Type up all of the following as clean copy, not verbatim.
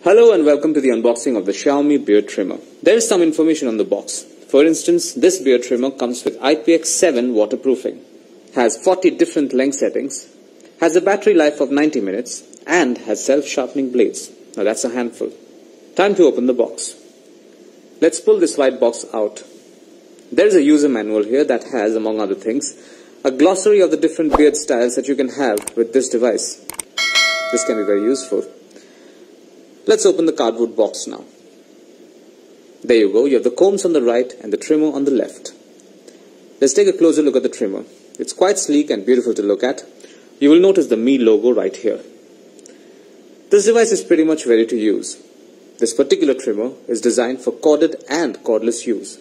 Hello and welcome to the unboxing of the Xiaomi beard trimmer. There is some information on the box. For instance, this beard trimmer comes with IPX7 waterproofing, has 40 different length settings, has a battery life of 90 minutes and has self-sharpening blades. Now that's a handful. Time to open the box. Let's pull this white box out. There is a user manual here that has, among other things, a glossary of the different beard styles that you can have with this device. This can be very useful. Let's open the cardboard box now. There you go, you have the combs on the right and the trimmer on the left. Let's take a closer look at the trimmer. It's quite sleek and beautiful to look at. You will notice the Mi logo right here. This device is pretty much ready to use. This particular trimmer is designed for corded and cordless use.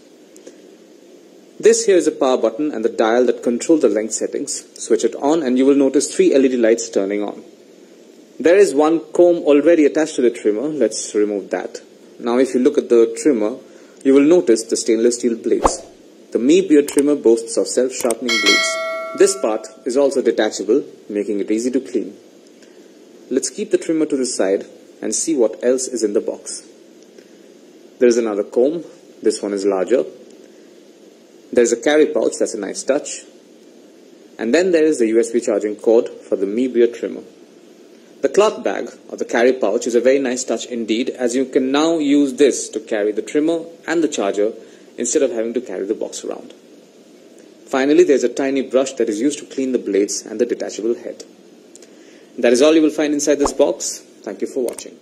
This here is a power button and the dial that controls the length settings. Switch it on and you will notice 3 LED lights turning on. There is one comb already attached to the trimmer. Let's remove that. Now if you look at the trimmer, you will notice the stainless steel blades. The Mi beard trimmer boasts of self-sharpening blades. This part is also detachable, making it easy to clean. Let's keep the trimmer to the side and see what else is in the box. There is another comb. This one is larger. There is a carry pouch, that's a nice touch. And then there is the USB charging cord for the Mi beard trimmer. The cloth bag or the carry pouch is a very nice touch indeed, as you can now use this to carry the trimmer and the charger instead of having to carry the box around. Finally, there is a tiny brush that is used to clean the blades and the detachable head. That is all you will find inside this box. Thank you for watching.